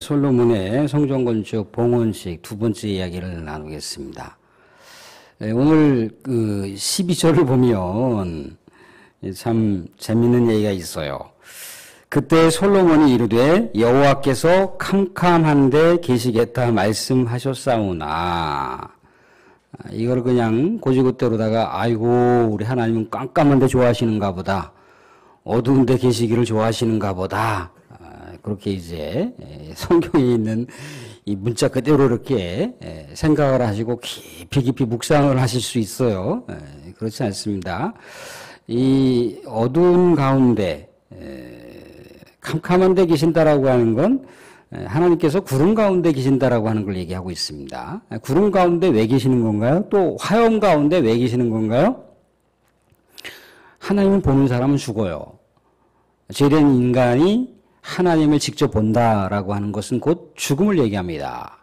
솔로몬의 성전건축 봉헌식 두 번째 이야기를 나누겠습니다. 오늘 12절을 보면 참 재밌는 얘기가 있어요. 그때 솔로몬이 이르되 여호와께서 캄캄한데 계시겠다 말씀하셨사오나. 이걸 그냥 고지고대로다가 아이고 우리 하나님은 깜깜한데 좋아하시는가 보다, 어두운데 계시기를 좋아하시는가 보다, 그렇게 이제 성경에 있는 이 문자 그대로 이렇게 생각을 하시고 깊이 묵상을 하실 수 있어요. 그렇지 않습니다. 이 어두운 가운데 캄캄한 데 계신다라고 하는 건 하나님께서 구름 가운데 계신다라고 하는 걸 얘기하고 있습니다. 구름 가운데 왜 계시는 건가요? 또 화염 가운데 왜 계시는 건가요? 하나님을 보는 사람은 죽어요. 죄된 인간이 하나님을 직접 본다라고 하는 것은 곧 죽음을 얘기합니다.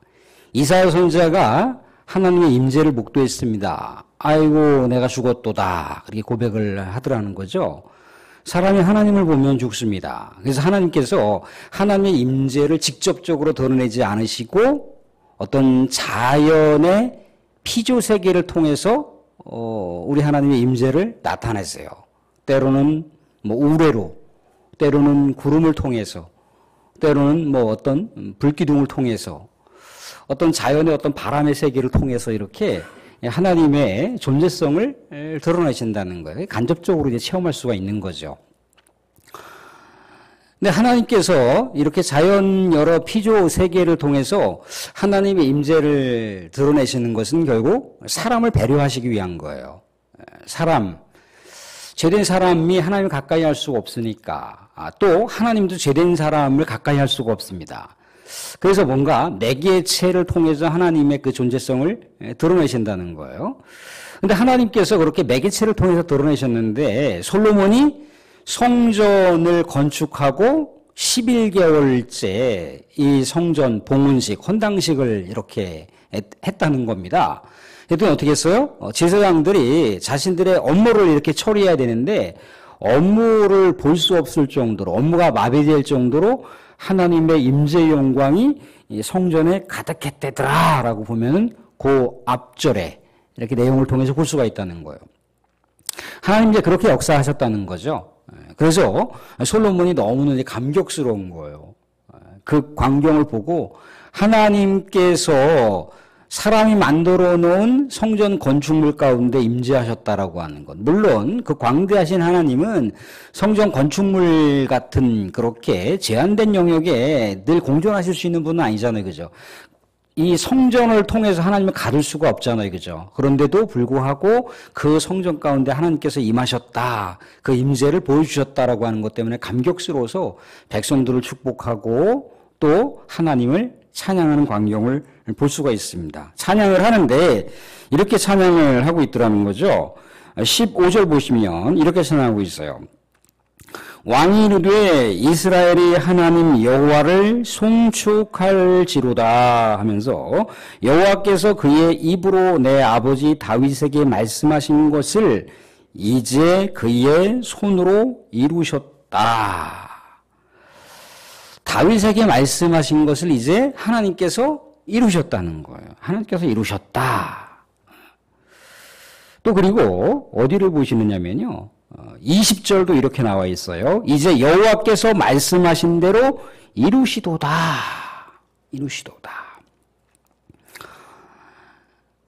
이사야 선지자가 하나님의 임재를 목도했습니다. 아이고 내가 죽었도다, 그렇게 고백을 하더라는 거죠. 사람이 하나님을 보면 죽습니다. 그래서 하나님께서 하나님의 임재를 직접적으로 드러내지 않으시고 어떤 자연의 피조세계를 통해서 우리 하나님의 임재를 나타냈어요. 때로는 우레로, 때로는 구름을 통해서, 때로는 어떤 불기둥을 통해서, 어떤 자연의 어떤 바람의 세계를 통해서 이렇게 하나님의 존재성을 드러내신다는 거예요. 간접적으로 이제 체험할 수가 있는 거죠. 근데 하나님께서 이렇게 자연 여러 피조 세계를 통해서 하나님의 임재를 드러내시는 것은 결국 사람을 배려하시기 위한 거예요. 죄된 사람이 하나님을 가까이 할 수가 없으니까, 또 하나님도 죄된 사람을 가까이 할 수가 없습니다. 그래서 뭔가 매개체를 통해서 하나님의 그 존재성을 드러내신다는 거예요. 근데 하나님께서 그렇게 매개체를 통해서 드러내셨는데, 솔로몬이 성전을 건축하고 11개월째 이 성전 봉헌식, 헌당식을 이렇게 했다는 겁니다. 그랬더니 어떻게 했어요? 제사장들이 자신들의 업무를 이렇게 처리해야 되는데 업무를 볼 수 없을 정도로, 업무가 마비될 정도로 하나님의 임재의 영광이 이 성전에 가득했대더라 라고 보면은 그 앞절에 이렇게 내용을 통해서 볼 수가 있다는 거예요. 하나님 이제 그렇게 역사하셨다는 거죠. 그래서 솔로몬이 너무나 감격스러운 거예요. 그 광경을 보고 하나님께서 사람이 만들어 놓은 성전 건축물 가운데 임재하셨다라고 하는 것. 물론 그 광대하신 하나님은 성전 건축물 같은 그렇게 제한된 영역에 늘 공존하실 수 있는 분은 아니잖아요. 그죠? 이 성전을 통해서 하나님을 가둘 수가 없잖아요. 그죠? 그런데도 불구하고 그 성전 가운데 하나님께서 임하셨다, 그 임재를 보여주셨다라고 하는 것 때문에 감격스러워서 백성들을 축복하고 또 하나님을 찬양하는 광경을 볼 수가 있습니다. 찬양을 하는데 이렇게 찬양을 하고 있더라는 거죠. 15절 보시면 이렇게 찬양하고 있어요. 왕이 이르되 이스라엘이 하나님 여호와를 송축할지로다 하면서 여호와께서 그의 입으로 내 아버지 다윗에게 말씀하신 것을 이제 그의 손으로 이루셨다. 다윗에게 말씀하신 것을 이제 하나님께서 이루셨다는 거예요. 하나님께서 이루셨다. 또 그리고 어디를 보시느냐면요, 20절도 이렇게 나와 있어요. 이제 여호와께서 말씀하신 대로 이루시도다. 이루시도다.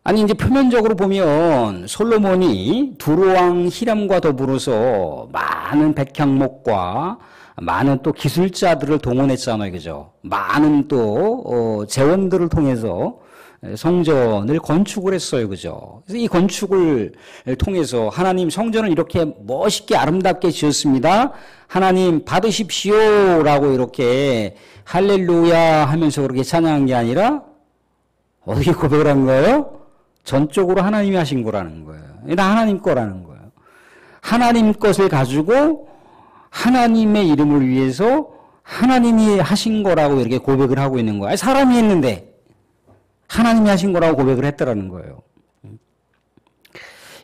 아니 이제 표면적으로 보면 솔로몬이 두로왕 히람과 더불어서 많은 백향목과 많은 또 기술자들을 동원했잖아요. 그죠? 많은 또 재원들을 통해서 성전을 건축을 했어요. 그죠? 그래서 이 건축을 통해서 하나님 성전을 이렇게 멋있게 아름답게 지었습니다. 하나님 받으십시오 라고 이렇게 할렐루야 하면서 그렇게 찬양한 게 아니라 어떻게 고백을 한 거예요? 전적으로 하나님이 하신 거라는 거예요. 다 하나님 거라는 거예요. 하나님 것을 가지고 하나님의 이름을 위해서 하나님이 하신 거라고 이렇게 고백을 하고 있는 거예요. 사람이 했는데 하나님이 하신 거라고 고백을 했더라는 거예요.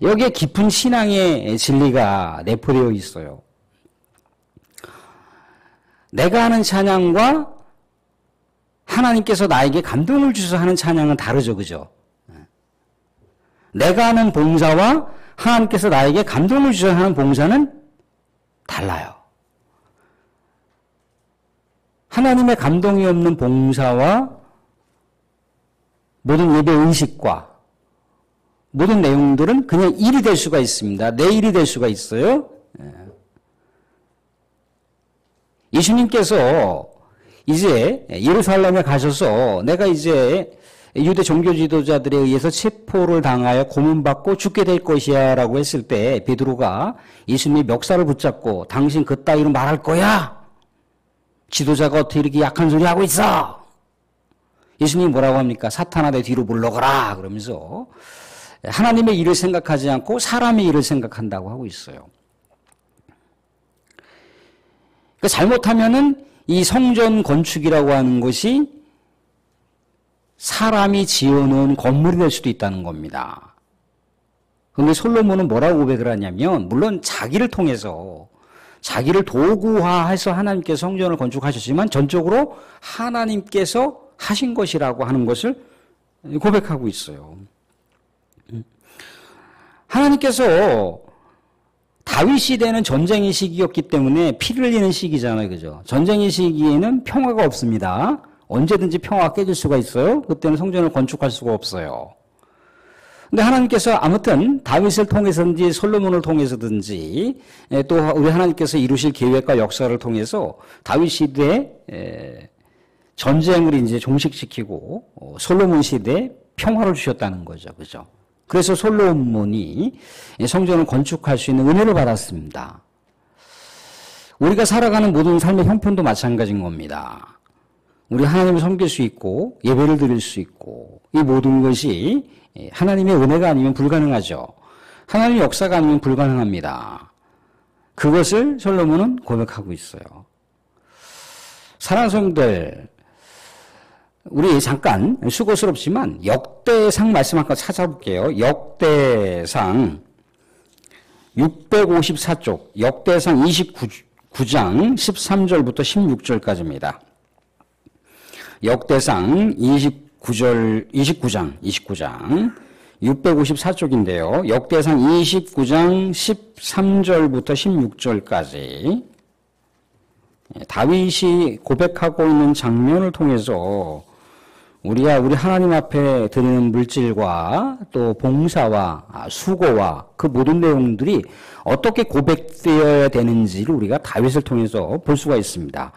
여기에 깊은 신앙의 진리가 내포되어 있어요. 내가 하는 찬양과 하나님께서 나에게 감동을 주셔서 하는 찬양은 다르죠. 그죠? 내가 하는 봉사와 하나님께서 나에게 감동을 주셔서 하는 봉사는 달라요. 하나님의 감동이 없는 봉사와 모든 예배 의식과 모든 내용들은 그냥 일이 될 수가 있습니다. 내 일이 될 수가 있어요. 예수님께서 이제 예루살렘에 가셔서 내가 이제 유대 종교 지도자들에 의해서 체포를 당하여 고문받고 죽게 될 것이야 라고 했을 때 베드로가 예수님의 멱살을 붙잡고 당신 그따위로 말할 거야? 지도자가 어떻게 이렇게 약한 소리 하고 있어? 예수님이 뭐라고 합니까? 사탄아 내 뒤로 물러가라 그러면서 하나님의 일을 생각하지 않고 사람의 일을 생각한다고 하고 있어요. 그러니까 잘못하면은 이 성전 건축이라고 하는 것이 사람이 지어놓은 건물이 될 수도 있다는 겁니다. 그런데 솔로몬은 뭐라고 고백을 하냐면 물론 자기를 통해서 자기를 도구화해서 하나님께서 성전을 건축하셨지만 전적으로 하나님께서 하신 것이라고 하는 것을 고백하고 있어요. 하나님께서 다윗 시대는 전쟁의 시기였기 때문에 피를 흘리는 시기잖아요. 그죠? 전쟁의 시기에는 평화가 없습니다. 언제든지 평화가 깨질 수가 있어요. 그때는 성전을 건축할 수가 없어요. 근데 하나님께서 아무튼 다윗을 통해서든지 솔로몬을 통해서든지 또 우리 하나님께서 이루실 계획과 역사를 통해서 다윗 시대에 전쟁을 이제 종식시키고 솔로몬 시대에 평화를 주셨다는 거죠. 그죠? 그래서 솔로몬이 성전을 건축할 수 있는 은혜를 받았습니다. 우리가 살아가는 모든 삶의 형편도 마찬가지인 겁니다. 우리 하나님을 섬길 수 있고 예배를 드릴 수 있고 이 모든 것이 하나님의 은혜가 아니면 불가능하죠. 하나님의 역사가 아니면 불가능합니다. 그것을 솔로몬은 고백하고 있어요. 사랑하는 성도들, 우리 잠깐 수고스럽지만 역대상 말씀 한번 찾아볼게요. 역대상 654쪽, 역대상 29장 13절부터 16절까지입니다. 역대상 29장 654쪽인데요. 역대상 29장 13절부터 16절까지 다윗이 고백하고 있는 장면을 통해서 우리가 우리 하나님 앞에 드리는 물질과 또 봉사와 수고와 그 모든 내용들이 어떻게 고백되어야 되는지를 우리가 다윗을 통해서 볼 수가 있습니다.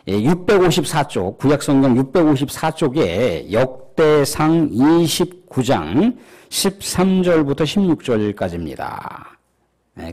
654쪽, 구약성경 654쪽에 역대상 29장 13절부터 16절까지입니다.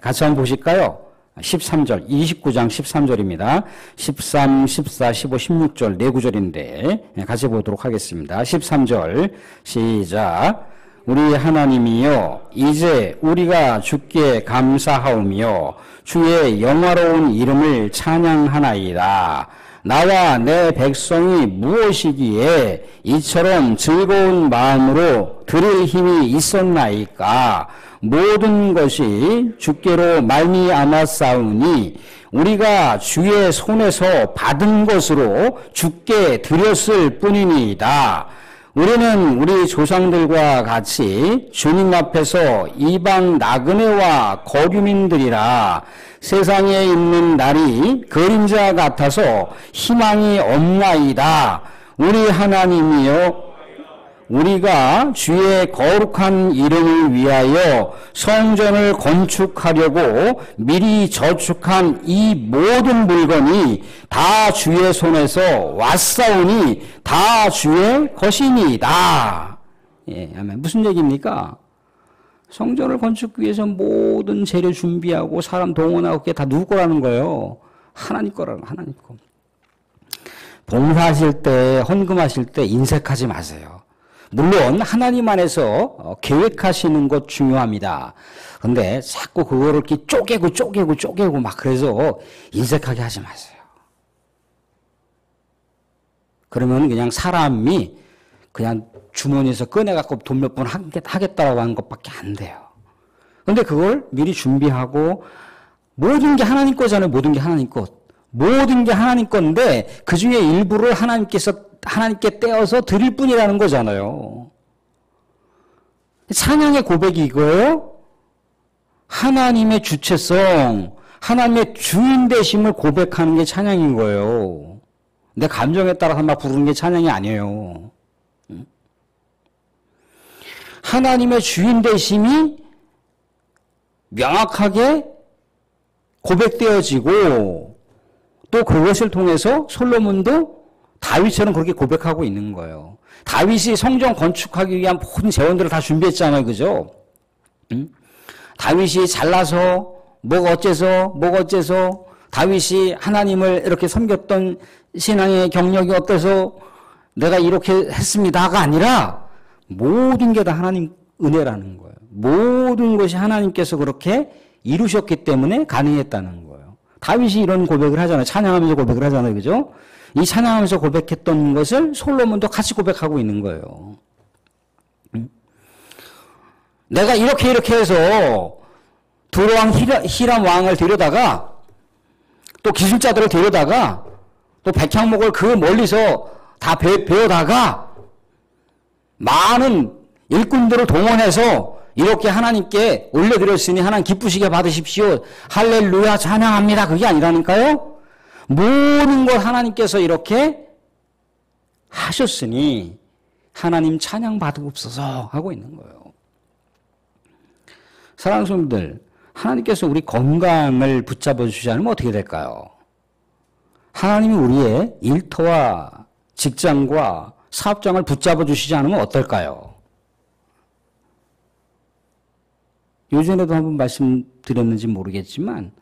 같이 한번 보실까요? 13절, 29장 13절입니다. 13, 14, 15, 16절 네 구절인데 같이 보도록 하겠습니다. 13절 시작. 우리 하나님이여 이제 우리가 주께 감사하오며 주의 영화로운 이름을 찬양하나이다. 나와 내 백성이 무엇이기에 이처럼 즐거운 마음으로 드릴 힘이 있었나이까. 모든 것이 주께로 말미암았사오니 우리가 주의 손에서 받은 것으로 주께 드렸을 뿐이니이다. 우리는 우리 조상들과 같이 주님 앞에서 이방 나그네와 거류민들이라. 세상에 있는 날이 그림자 같아서 희망이 없나이다. 우리 하나님이여 우리가 주의 거룩한 이름을 위하여 성전을 건축하려고 미리 저축한 이 모든 물건이 다 주의 손에서 왔사오니 다 주의 것이니이다. 예, 아멘. 무슨 얘기입니까? 성전을 건축하기 위해서 모든 재료 준비하고 사람 동원하고 그게 다 누구 거라는 거예요? 하나님 거라는 거예요. 하나님 거. 봉사하실 때, 헌금하실 때 인색하지 마세요. 물론 하나님 안에서 계획하시는 것 중요합니다. 근데 자꾸 그거를 이렇게 쪼개고 막 그래서 인색하게 하지 마세요. 그러면 그냥 사람이 그냥 주머니에서 꺼내갖고 돈 몇 번 하겠다라고 하는 것밖에 안 돼요. 근데 그걸 미리 준비하고 모든 게 하나님 거잖아요. 모든 게 하나님 것. 모든 게 하나님 건데 그 중에 일부를 하나님께 떼어서 드릴 뿐이라는 거잖아요. 찬양의 고백이 이거예요. 하나님의 주체성, 하나님의 주인 되심을 고백하는 게 찬양인 거예요. 내 감정에 따라서 막 부르는 게 찬양이 아니에요. 하나님의 주인 되심이 명확하게 고백되어지고 또 그것을 통해서 솔로몬도 다윗처럼 그렇게 고백하고 있는 거예요. 다윗이 성전 건축하기 위한 모든 재원들을 다 준비했잖아요. 그죠? 다윗이 잘나서 뭐가 어째서 다윗이 하나님을 이렇게 섬겼던 신앙의 경력이 어때서 내가 이렇게 했습니다가 아니라 모든 게 다 하나님 은혜라는 거예요. 모든 것이 하나님께서 그렇게 이루셨기 때문에 가능했다는 거예요. 다윗이 이런 고백을 하잖아요. 찬양하면서 고백을 하잖아요. 그죠? 이 찬양하면서 고백했던 것을 솔로몬도 같이 고백하고 있는 거예요. 내가 이렇게 해서 두로왕 히람 왕을 데려다가 또 기술자들을 데려다가 또 백향목을 그 멀리서 다 배워다가 많은 일꾼들을 동원해서 이렇게 하나님께 올려드렸으니 하나님 기쁘시게 받으십시오. 할렐루야 찬양합니다. 그게 아니라니까요. 모든 걸 하나님께서 이렇게 하셨으니 하나님 찬양 받으옵소서 하고 있는 거예요. 사랑하는 성도들, 하나님께서 우리 건강을 붙잡아 주시지 않으면 어떻게 될까요? 하나님이 우리의 일터와 직장과 사업장을 붙잡아 주시지 않으면 어떨까요? 요전에도 한번 말씀드렸는지 모르겠지만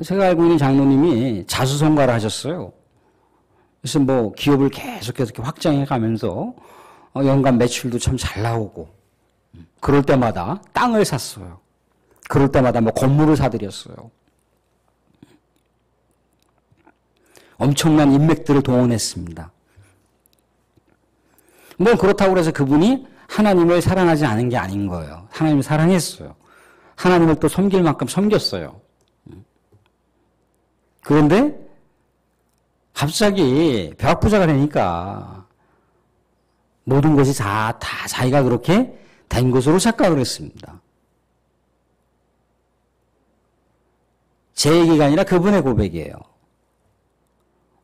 제가 알고 있는 장로님이 자수성가를 하셨어요. 그래서 뭐 기업을 계속해서 확장해 가면서 연간 매출도 참 잘 나오고 그럴 때마다 땅을 샀어요. 그럴 때마다 뭐 건물을 사들였어요. 엄청난 인맥들을 동원했습니다. 뭐 그렇다고 해서 그분이 하나님을 사랑하지 않은 게 아닌 거예요. 하나님을 사랑했어요. 하나님을 또 섬길 만큼 섬겼어요. 그런데 갑자기 벼락부자가 되니까 모든 것이 다 자기가 그렇게 된 것으로 착각을 했습니다. 제 얘기가 아니라 그분의 고백이에요.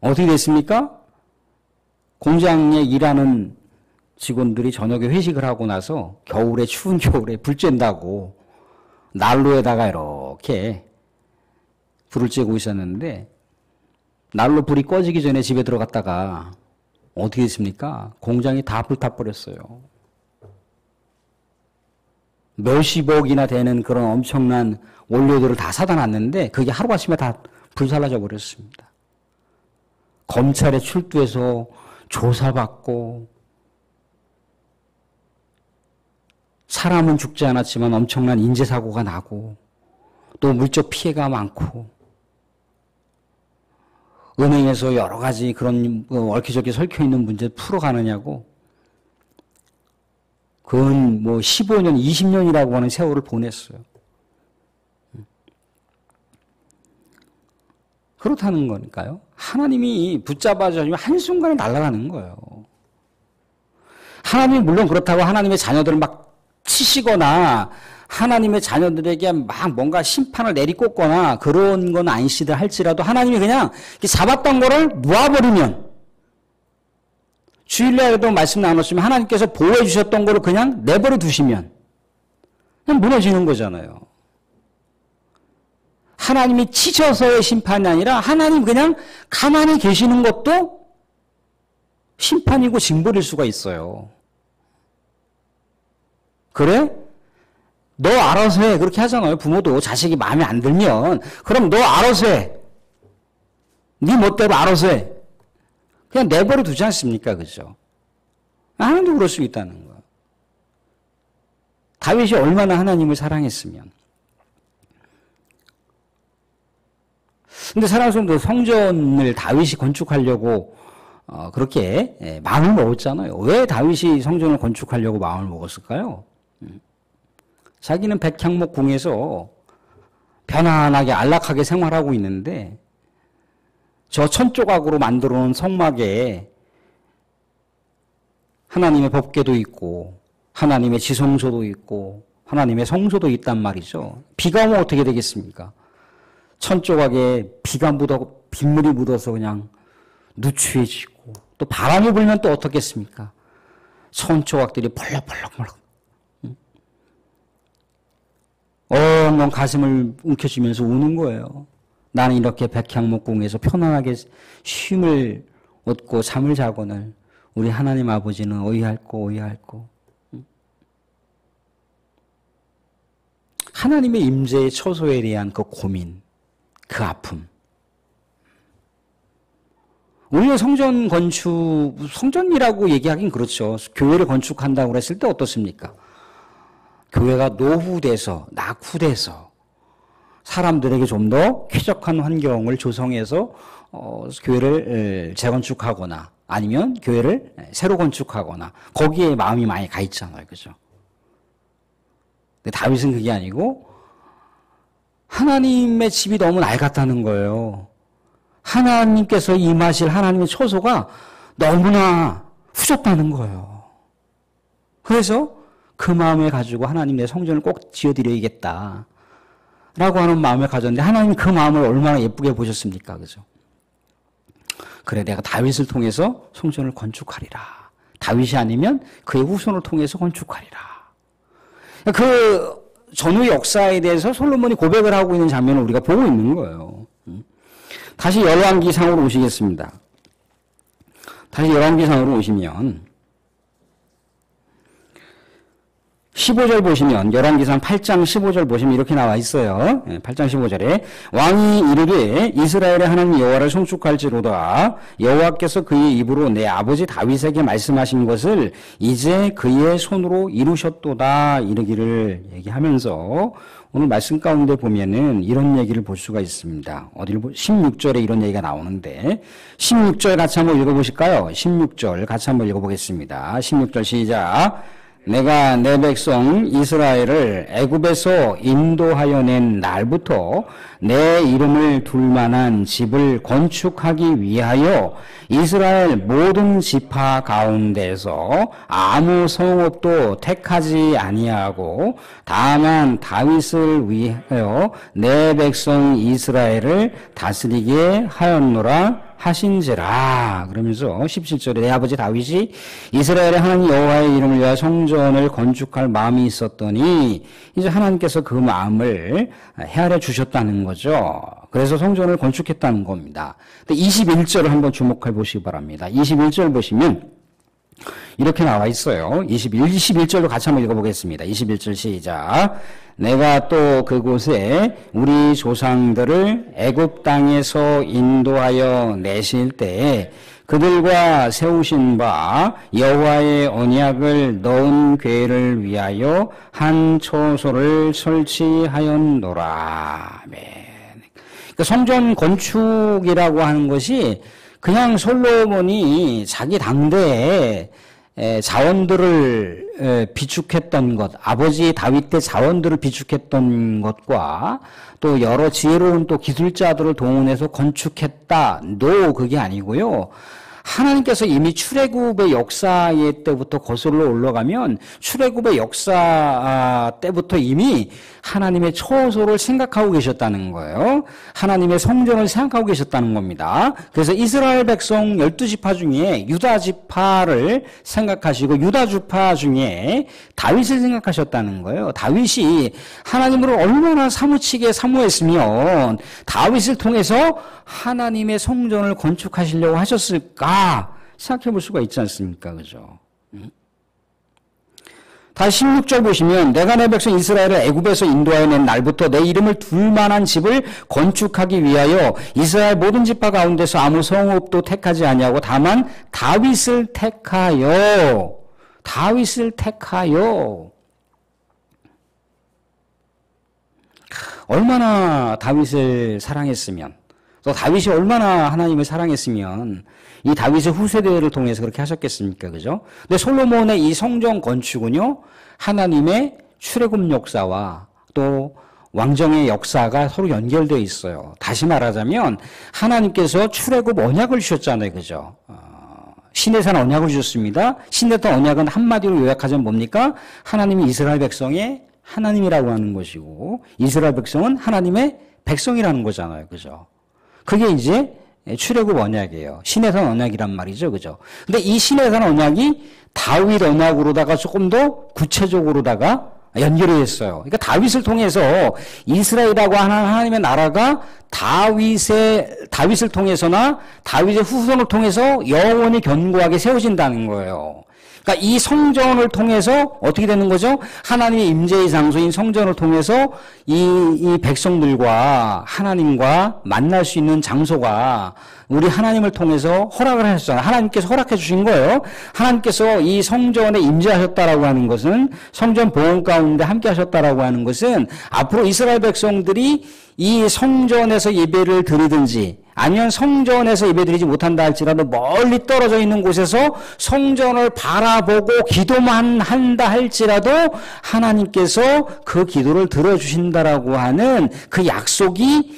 어떻게 됐습니까? 공장에 일하는 직원들이 저녁에 회식을 하고 나서 추운 겨울에 불 쬐다고 난로에다가 이렇게 불을 쬐고 있었는데 난로 불이 꺼지기 전에 집에 들어갔다가 어떻게 됐습니까? 공장이 다 불타버렸어요. 몇십억이나 되는 그런 엄청난 원료들을 다 사다 놨는데 그게 하루아침에 다 불살라져 버렸습니다. 검찰에 출두해서 조사받고 사람은 죽지 않았지만 엄청난 인재사고가 나고 또 물적 피해가 많고 은행에서 여러 가지 그런 얽히저기 설켜있는 문제 풀어가느냐고 그건 뭐 15년, 20년이라고 하는 세월을 보냈어요. 그렇다는 거니까요. 하나님이 붙잡아주면 한순간에 날아가는 거예요. 하나님이 물론 그렇다고 하나님의 자녀들을 막 치시거나 하나님의 자녀들에게 막 뭔가 심판을 내리꽂거나 그런 건 아니시다 할지라도 하나님이 그냥 잡았던 거를 놓아버리면 주일날에도 말씀 나눴으면 하나님께서 보호해 주셨던 거를 그냥 내버려 두시면 그냥 무너지는 거잖아요. 하나님이 치셔서의 심판이 아니라 하나님 그냥 가만히 계시는 것도 심판이고 징벌일 수가 있어요. 그래? 너 알아서 해. 그렇게 하잖아요. 부모도 자식이 마음에 안 들면 그럼 너 알아서 해. 네 멋대로 알아서 해. 그냥 내버려 두지 않습니까? 그죠? 하나님도 그럴 수 있다는 거. 다윗이 얼마나 하나님을 사랑했으면. 근데 사랑하는 성전을 다윗이 건축하려고 그렇게 마음을 먹었잖아요. 왜 다윗이 성전을 건축하려고 마음을 먹었을까요? 자기는 백향목 궁에서 편안하게 안락하게 생활하고 있는데 저 천조각으로 만들어 놓은 성막에 하나님의 법궤도 있고 하나님의 지성소도 있고 하나님의 성소도 있단 말이죠. 비가 오면 어떻게 되겠습니까? 천조각에 빗물이 묻어서 그냥 누추해지고 또 바람이 불면 또 어떻겠습니까? 천조각들이 펄럭펄럭펄럭 엉엉 가슴을 움켜쥐면서 우는 거예요. 나는 이렇게 백향목궁에서 편안하게 쉼을 얻고 잠을 자고는 우리 하나님 아버지는 어이할꼬. 하나님의 임재의 처소에 대한 그 고민, 그 아픔. 우리는 성전 건축, 성전이라고 얘기하긴 그렇죠. 교회를 건축한다고 그랬을 때 어떻습니까? 교회가 노후돼서, 낙후돼서 사람들에게 좀 더 쾌적한 환경을 조성해서 교회를 재건축하거나 아니면 교회를 새로 건축하거나 거기에 마음이 많이 가 있잖아요. 그죠? 근데 다윗은 그게 아니고 하나님의 집이 너무 낡았다는 거예요. 하나님께서 임하실 하나님의 처소가 너무나 후졌다는 거예요. 그래서 그 마음을 가지고 하나님 내 성전을 꼭 지어드려야겠다 라고 하는 마음을 가졌는데 하나님 그 마음을 얼마나 예쁘게 보셨습니까? 그죠? 그래 내가 다윗을 통해서 성전을 건축하리라. 다윗이 아니면 그의 후손을 통해서 건축하리라. 그 전후 역사에 대해서 솔로몬이 고백을 하고 있는 장면을 우리가 보고 있는 거예요. 다시 열왕기상으로 오시겠습니다. 다시 열왕기상으로 오시면 15절 보시면 열왕기상 8장 15절 보시면 이렇게 나와 있어요. 8장 15절에 왕이 이르되 이스라엘의 하나님 여호와를 송축할지로다 여호와께서 그의 입으로 내 아버지 다윗에게 말씀하신 것을 이제 그의 손으로 이루셨도다 이르기를 얘기하면서 오늘 말씀 가운데 보면은 이런 얘기를 볼 수가 있습니다. 16절에 이런 얘기가 나오는데 16절 같이 한번 읽어보실까요? 16절 같이 한번 읽어보겠습니다. 16절 시작. 내가 내 백성 이스라엘을 애굽에서 인도하여 낸 날부터 내 이름을 둘 만한 집을 건축하기 위하여 이스라엘 모든 지파 가운데서 아무 성읍도 택하지 아니하고 다만 다윗을 위하여 내 백성 이스라엘을 다스리게 하였노라 하신지라. 그러면서 17절에 내 아버지 다윗이 이스라엘의 하나님 여호와의 이름을 위하여 성전을 건축할 마음이 있었더니 이제 하나님께서 그 마음을 헤아려 주셨다는 거죠. 그래서 성전을 건축했다는 겁니다. 근데 21절을 한번 주목해 보시기 바랍니다. 21절 보시면 이렇게 나와 있어요. 21절도 같이 한번 읽어보겠습니다. 21절 시작. 내가 또 그곳에 우리 조상들을 애굽 땅에서 인도하여 내실 때에 그들과 세우신 바 여호와의 언약을 넣은 궤를 위하여 한 처소를 설치하였노라. 아멘. 그러니까 성전 건축이라고 하는 것이 그냥 솔로몬이 자기 당대에 자원들을 비축했던 것, 아버지 다윗 때 자원들을 비축했던 것과 또 여러 지혜로운 또 기술자들을 동원해서 건축했다. 그게 아니고요. 하나님께서 이미 출애굽의 역사의 때부터 거슬러 올라가면 출애굽의 역사 때부터 이미 하나님의 처소를 생각하고 계셨다는 거예요. 하나님의 성전을 생각하고 계셨다는 겁니다. 그래서 이스라엘 백성 12지파 중에 유다 지파를 생각하시고 유다 지파 중에 다윗을 생각하셨다는 거예요. 다윗이 하나님으로 얼마나 사무치게 사모했으면 다윗을 통해서 하나님의 성전을 건축하시려고 하셨을까 생각해 볼 수가 있지 않습니까? 그죠? 다시 16절 보시면 내가 내 백성 이스라엘을 애굽에서 인도하여 낸 날부터 내 이름을 둘 만한 집을 건축하기 위하여 이스라엘 모든 지파 가운데서 아무 성읍도 택하지 아니하고 다만 다윗을 택하여 얼마나 다윗을 사랑했으면 또 다윗이 얼마나 하나님을 사랑했으면 이 다윗의 후세대를 통해서 그렇게 하셨겠습니까? 그죠? 근데 솔로몬의 이 성전 건축은요, 하나님의 출애굽 역사와 또 왕정의 역사가 서로 연결되어 있어요. 다시 말하자면 하나님께서 출애굽 언약을 주셨잖아요. 그죠? 시내산 언약을 주셨습니다. 시내산 언약은 한마디로 요약하자면 뭡니까? 하나님이 이스라엘 백성의 하나님이라고 하는 것이고 이스라엘 백성은 하나님의 백성이라는 거잖아요. 그죠? 그게 이제 출애굽 언약이에요. 시내산 언약이란 말이죠. 그죠? 근데 이 시내산 언약이 다윗 언약으로다가 조금 더 구체적으로다가 연결이 됐어요. 그러니까 다윗을 통해서 이스라엘이라고 하는 하나님의 나라가 다윗을 통해서나 다윗의 후손을 통해서 영원히 견고하게 세워진다는 거예요. 그러니까 이 성전을 통해서 어떻게 되는 거죠? 하나님의 임재의 장소인 성전을 통해서 이 백성들과 하나님과 만날 수 있는 장소가 우리 하나님을 통해서 허락을 하셨잖아요. 하나님께서 허락해 주신 거예요. 하나님께서 이 성전에 임재하셨다라고 하는 것은 성전 보온 가운데 함께 하셨다라고 하는 것은 앞으로 이스라엘 백성들이 이 성전에서 예배를 드리든지 아니면 성전에서 예배드리지 못한다 할지라도 멀리 떨어져 있는 곳에서 성전을 바라보고 기도만 한다 할지라도 하나님께서 그 기도를 들어주신다라고 하는 그 약속이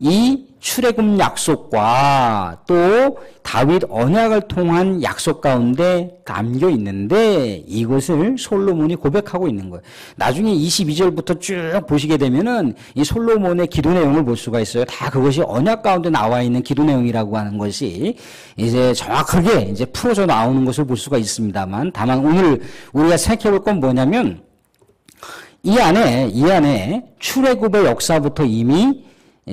이 출애굽 약속과 또 다윗 언약을 통한 약속 가운데 담겨 있는데 이것을 솔로몬이 고백하고 있는 거예요. 나중에 22절부터 쭉 보시게 되면은 이 솔로몬의 기도 내용을 볼 수가 있어요. 다 그것이 언약 가운데 나와 있는 기도 내용이라고 하는 것이 이제 정확하게 이제 풀어져 나오는 것을 볼 수가 있습니다만 다만 오늘 우리가 생각해 볼 건 뭐냐면 이 안에 출애굽의 역사부터 이미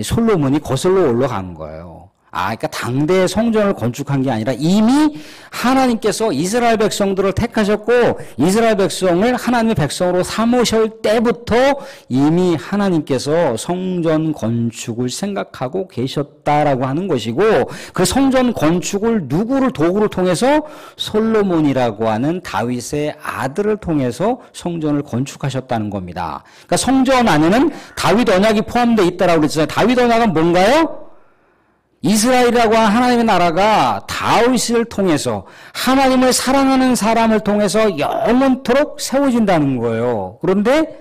솔로몬이 거슬러 올라간 거예요. 그러니까 당대의 성전을 건축한 게 아니라 이미 하나님께서 이스라엘 백성들을 택하셨고 이스라엘 백성을 하나님의 백성으로 삼으실 때부터 이미 하나님께서 성전 건축을 생각하고 계셨다라고 하는 것이고 그 성전 건축을 누구를 도구를 통해서 솔로몬이라고 하는 다윗의 아들을 통해서 성전을 건축하셨다는 겁니다. 그러니까 성전 안에는 다윗 언약이 포함되어 있다라고 그랬잖아요. 다윗 언약은 뭔가요? 이스라엘이라고 하는 하나님의 나라가 다윗을 통해서 하나님을 사랑하는 사람을 통해서 영원토록 세워진다는 거예요. 그런데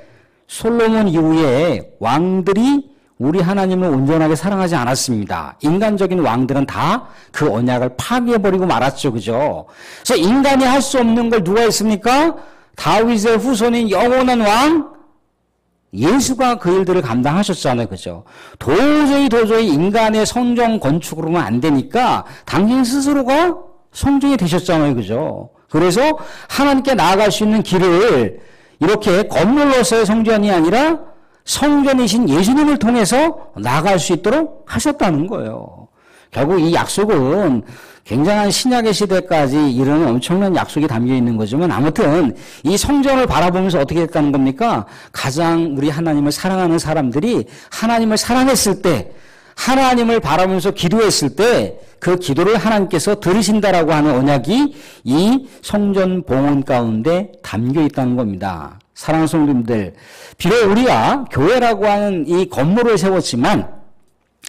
솔로몬 이후에 왕들이 우리 하나님을 온전하게 사랑하지 않았습니다. 인간적인 왕들은 다 그 언약을 파괴해버리고 말았죠. 그죠? 그래서 인간이 할 수 없는 걸 누가 했습니까? 다윗의 후손인 영원한 왕 예수가 그 일들을 감당하셨잖아요. 그죠? 도저히 인간의 성전 건축으로는 안 되니까 당신 스스로가 성전이 되셨잖아요. 그죠? 그래서 하나님께 나아갈 수 있는 길을 이렇게 건물로서의 성전이 아니라 성전이신 예수님을 통해서 나아갈 수 있도록 하셨다는 거예요. 결국 이 약속은 굉장한 신약의 시대까지 이르는 엄청난 약속이 담겨 있는 거지만 아무튼 이 성전을 바라보면서 어떻게 했다는 겁니까? 가장 우리 하나님을 사랑하는 사람들이 하나님을 사랑했을 때 하나님을 바라보면서 기도했을 때 그 기도를 하나님께서 들으신다라고 하는 언약이 이 성전 봉헌 가운데 담겨 있다는 겁니다. 사랑하는 성도님들, 비록 우리가 교회라고 하는 이 건물을 세웠지만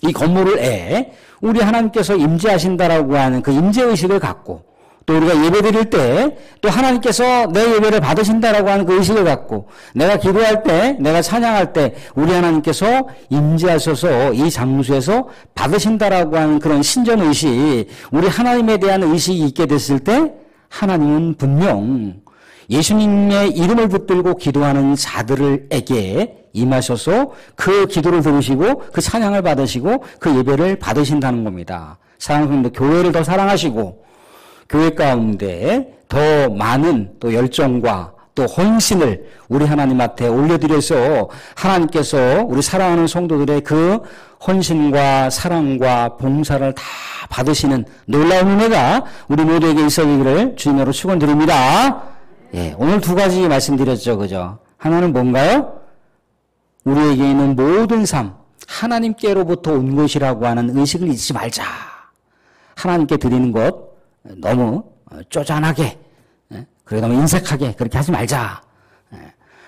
이 건물에 우리 하나님께서 임재하신다라고 하는 그 임재의식을 갖고 또 우리가 예배드릴 때 또 하나님께서 내 예배를 받으신다라고 하는 그 의식을 갖고 내가 기도할 때 내가 찬양할 때 우리 하나님께서 임재하셔서 이 장소에서 받으신다라고 하는 그런 신전의식 우리 하나님에 대한 의식이 있게 됐을 때 하나님은 분명 예수님의 이름을 붙들고 기도하는 자들에게 임하셔서 그 기도를 들으시고 그 찬양을 받으시고 그 예배를 받으신다는 겁니다. 사랑하는 분들, 교회를 더 사랑하시고 교회 가운데 더 많은 또 열정과 또 헌신을 우리 하나님 앞에 올려드려서 하나님께서 우리 사랑하는 성도들의 그 헌신과 사랑과 봉사를 다 받으시는 놀라운 은혜가 우리 모두에게 있어지기를 주님으로 축원드립니다. 예, 오늘 두 가지 말씀드렸죠. 그죠? 하나는 뭔가요? 우리에게 있는 모든 삶, 하나님께로부터 온 것이라고 하는 의식을 잊지 말자. 하나님께 드리는 것 너무 쪼잔하게, 그리고 너무 인색하게 그렇게 하지 말자.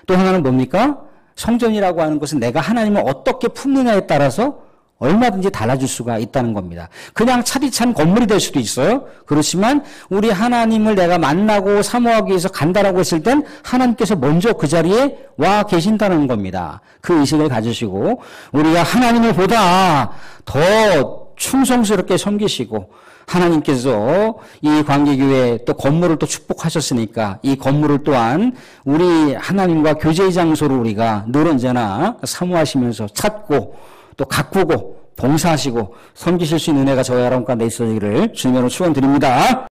또 하나는 뭡니까? 성전이라고 하는 것은 내가 하나님을 어떻게 품느냐에 따라서 얼마든지 달라질 수가 있다는 겁니다. 그냥 차디찬 건물이 될 수도 있어요. 그렇지만 우리 하나님을 내가 만나고 사모하기 위해서 간다라고 했을 땐 하나님께서 먼저 그 자리에 와 계신다는 겁니다. 그 의식을 가지시고 우리가 하나님을 보다 더 충성스럽게 섬기시고 하나님께서 이 광개교회 또 건물을 또 축복하셨으니까 이 건물을 또한 우리 하나님과 교제의 장소로 우리가 늘 언제나 사모하시면서 찾고 또 가꾸고 봉사하시고 섬기실 수 있는 은혜가 저와 여러분 가운데 있어지기를 주님으로 축원드립니다.